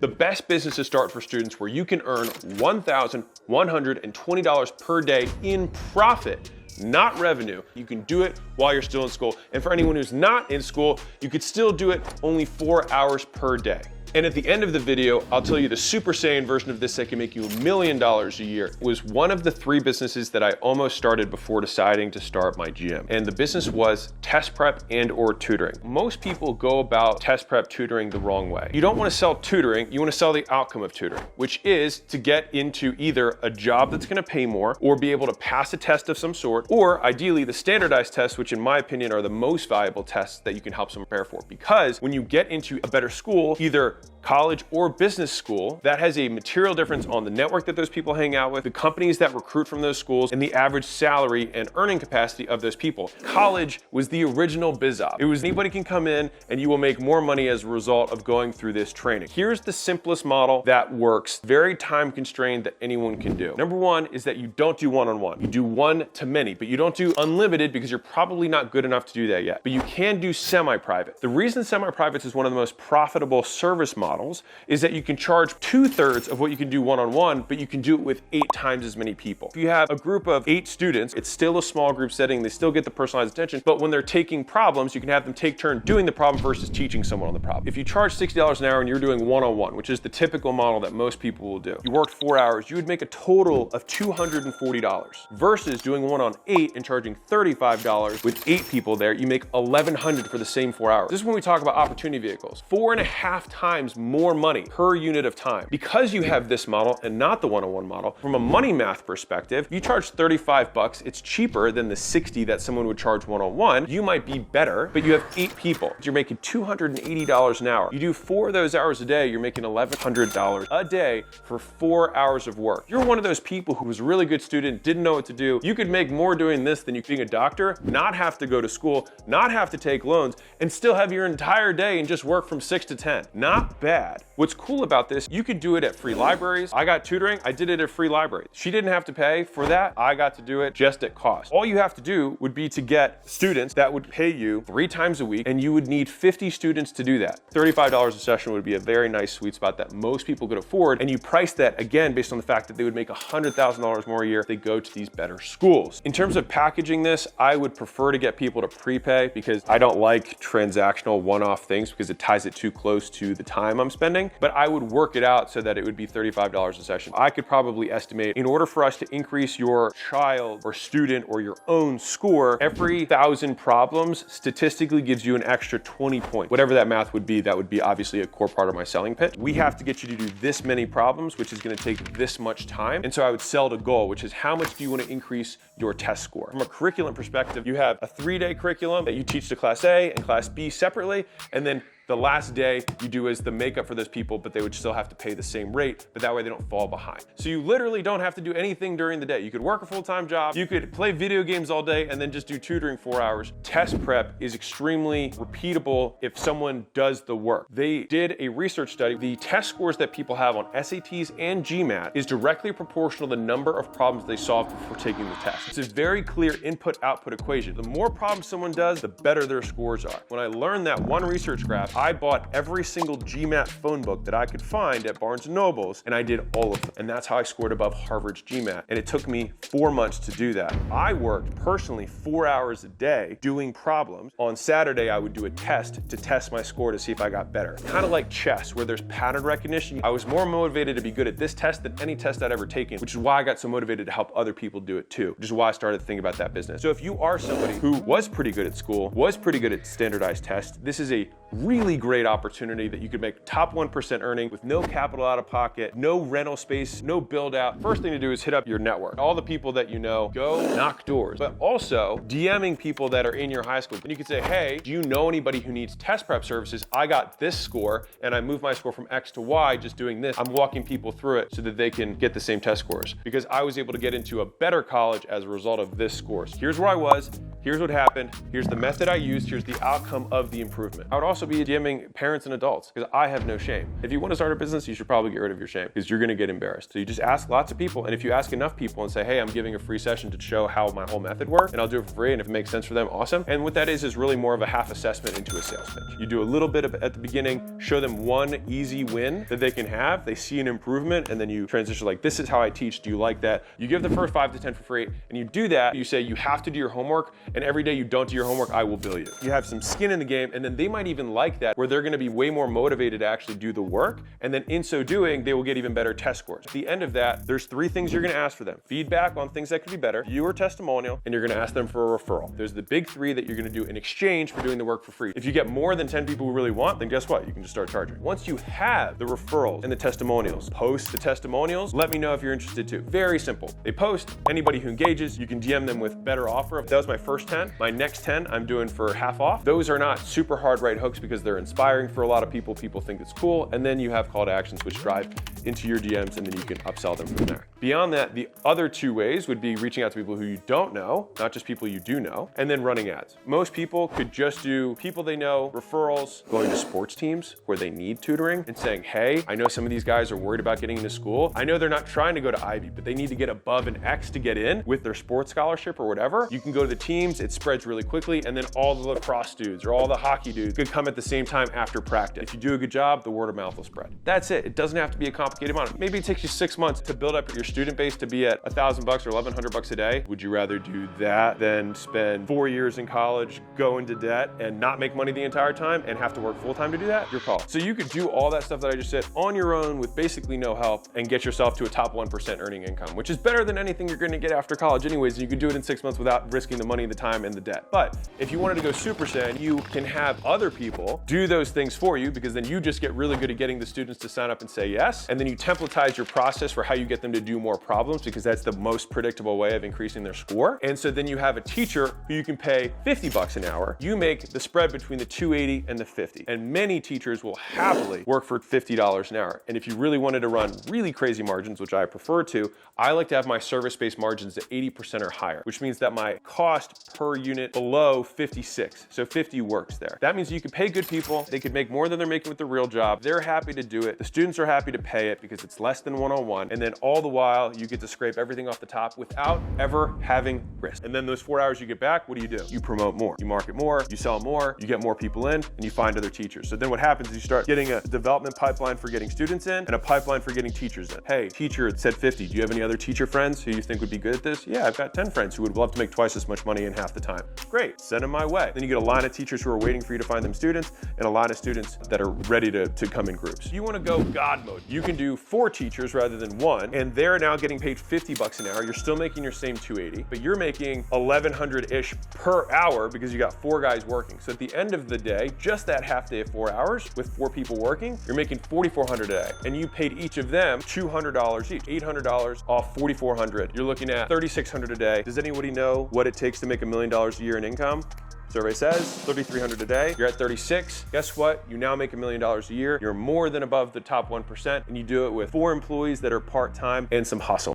the best business to start for students where you can earn $1,120 per day in profit, not revenue. You can do it while you're still in school. And for anyone who's not in school, you could still do it only 4 hours per day. And at the end of the video, I'll tell you the Super Saiyan version of this that can make you $1 million a year. It was one of the 3 businesses that I almost started before deciding to start my gym. And the business was test prep and or tutoring. Most people go about test prep tutoring the wrong way. You don't want to sell tutoring, you want to sell the outcome of tutoring, which is to get into either a job that's going to pay more or be able to pass a test of some sort, or ideally the standardized tests, which in my opinion are the most valuable tests that you can help someone prepare for. Because when you get into a better school, either college or business school, that has a material difference on the network that those people hang out with, the companies that recruit from those schools, and the average salary and earning capacity of those people. College was the original biz op. It was anybody can come in and you will make more money as a result of going through this training. Here's the simplest model that works, very time constrained, that anyone can do. Number 1 is that you don't do one-on-one. You do one to many, but you don't do unlimited because you're probably not good enough to do that yet. But you can do semi-private. The reason semi-privates is one of the most profitable service models is that you can charge 2/3 of what you can do one-on-one, but you can do it with 8 times as many people. If you have a group of 8 students, it's still a small group setting, they still get the personalized attention, but when they're taking problems, you can have them take turn doing the problem versus teaching someone on the problem. If you charge $60 an hour and you're doing one-on-one, which is the typical model that most people will do, you worked 4 hours, you would make a total of $240 versus doing one on 8 and charging $35 with 8 people there, you make $1,100 for the same 4 hours. This is when we talk about opportunity vehicles. 4.5 times more money per unit of time. Because you have this model and not the one-on-one model, from a money math perspective, you charge $35, it's cheaper than the 60 that someone would charge one-on-one. You might be better, but you have 8 people. You're making $280 an hour. You do 4 of those hours a day, you're making $1,100 a day for 4 hours of work. You're one of those people who was a really good student, didn't know what to do. You could make more doing this than you being a doctor, not have to go to school, not have to take loans, and still have your entire day and just work from 6 to 10. Not bad. What's cool about this, you could do it at free libraries. I got tutoring, I did it at free libraries. She didn't have to pay for that. I got to do it just at cost. All you have to do would be to get students that would pay you 3 times a week, and you would need 50 students to do that. $35 a session would be a very nice sweet spot that most people could afford, and you price that again based on the fact that they would make $100,000 more a year if they go to these better schools. In terms of packaging this, I would prefer to get people to prepay because I don't like transactional one-off things because it ties it too close to the time I'm spending, but I would work it out so that it would be $35 a session. I could probably estimate in order for us to increase your child or student or your own score, every 1,000 problems statistically gives you an extra 20 points. Whatever that math would be, that would be obviously a core part of my selling pitch. We have to get you to do this many problems, which is going to take this much time. And so I would sell the goal, which is how much do you want to increase your test score? From a curriculum perspective, you have a 3-day curriculum that you teach to Class A and Class B separately, and then the last day you do is the makeup for those people, but they would still have to pay the same rate, but that way they don't fall behind. So you literally don't have to do anything during the day. You could work a full-time job, you could play video games all day and then just do tutoring 4 hours. Test prep is extremely repeatable if someone does the work. They did a research study. The test scores that people have on SATs and GMAT is directly proportional to the number of problems they solved before taking the test. It's a very clear input-output equation. The more problems someone does, the better their scores are. When I learned that one research graph, I bought every single GMAT phone book that I could find at Barnes & Noble's, and I did all of them. And that's how I scored above Harvard's GMAT. And it took me 4 months to do that. I worked personally 4 hours a day doing problems. On Saturday, I would do a test to test my score to see if I got better. Kind of like chess, where there's pattern recognition. I was more motivated to be good at this test than any test I'd ever taken, which is why I got so motivated to help other people do it too, which is why I started thinking about that business. So if you are somebody who was pretty good at school, was pretty good at standardized tests, this is a really great opportunity that you could make top 1% earning with no capital out of pocket, no rental space, no build out. First thing to do is hit up your network. All the people that you know, go knock doors, but also DMing people that are in your high school. And you could say, hey, do you know anybody who needs test prep services? I got this score and I moved my score from X to Y just doing this. I'm walking people through it so that they can get the same test scores because I was able to get into a better college as a result of this score. Here's where I was, here's what happened, here's the method I used, here's the outcome of the improvement. I would also be DMing parents and adults because I have no shame. If you want to start a business, you should probably get rid of your shame because you're going to get embarrassed. So you just ask lots of people, and if you ask enough people and say, hey, I'm giving a free session to show how my whole method works, and I'll do it for free, and if it makes sense for them, awesome. And what that is really more of a half assessment into a sales pitch. You do a little bit of at the beginning, show them one easy win that they can have, they see an improvement, and then you transition like, this is how I teach, do you like that? You give the first 5 to 10 for free, and you do that, you say you have to do your homework, and every day you don't do your homework, I will bill you. You have some skin in the game, and then they might even like that, where they're gonna be way more motivated to actually do the work, and then in so doing, they will get even better test scores. At the end of that, there's 3 things you're gonna ask for them. Feedback on things that could be better, viewer testimonial, and you're gonna ask them for a referral. There's the big 3 that you're gonna do in exchange for doing the work for free. If you get more than 10 people who really want, then guess what? You can just start charging. Once you have the referrals and the testimonials, post the testimonials, let me know if you're interested too. Very simple. They post, anybody who engages, you can DM them with better offer. If that was my first 10, my next 10 I'm doing for half off. Those are not super hard right hooks because they're inspiring for a lot of people. People think it's cool. And then you have call to actions which drive into your DMs, and then you can upsell them from there. Beyond that, the other 2 ways would be reaching out to people who you don't know, not just people you do know, and then running ads. Most people could just do people they know, referrals, going to sports teams where they need tutoring and saying, hey, I know some of these guys are worried about getting into school. I know they're not trying to go to Ivy, but they need to get above an X to get in with their sports scholarship or whatever. You can go to the teams, it spreads really quickly, and then all the lacrosse dudes or all the hockey dudes could come at the same time after practice. If you do a good job, the word of mouth will spread. That's it. It doesn't have to be a complicated amount. Maybe it takes you 6 months to build up your student base to be at $1,000 or $1,100 a day. Would you rather do that than spend 4 years in college, go into debt, and not make money the entire time and have to work full time to do that? Your call. So you could do all that stuff that I just said on your own with basically no help and get yourself to a top 1% earning income, which is better than anything you're going to get after college anyways. And you can do it in 6 months without risking the money, the time, and the debt. But if you wanted to go Super Saiyan, you can have other people do those things for you, because then you just get really good at getting the students to sign up and say yes. And then you templatize your process for how you get them to do more problems, because that's the most predictable way of increasing their score. And so then you have a teacher who you can pay $50 an hour. You make the spread between the 280 and the 50. And many teachers will happily work for $50 an hour. And if you really wanted to run really crazy margins, which I prefer to, I like to have my service-based margins at 80% or higher, which means that my cost per unit below 56. So 50 works there. That means you could pay good people. They could make more than they're making with the real job. They're happy to do it. The students are happy to pay it because it's less than one-on-one. And then all the while, you get to scrape everything off the top without ever having risk. And then those 4 hours you get back, what do? You promote more. You market more, you sell more, you get more people in, and you find other teachers. So then what happens is you start getting a development pipeline for getting students in and a pipeline for getting teachers in. Hey, teacher said 50. Do you have any other teacher friends who you think would be good at this? Yeah, I've got 10 friends who would love to make twice as much money in half the time. Great, send them my way. Then you get a line of teachers who are waiting for you to find them students and a line of students that are ready to come in groups. You want to go God mode. You can do 4 teachers rather than 1, and they're now getting paid $50 an hour. You're still making your same 280, but you're making 1,100-ish per hour because you got 4 guys working. So at the end of the day, just that half day of 4 hours with 4 people working, you're making $4,400 a day. And you paid each of them $200 each, $800 off $4,400. You're looking at $3,600 a day. Does anybody know what it takes to make $1 million a year in income? Survey says $3,300 a day. You're at 36. Guess what? You now make $1 million a year. You're more than above the top 1%, and you do it with 4 employees that are part-time and some hustle.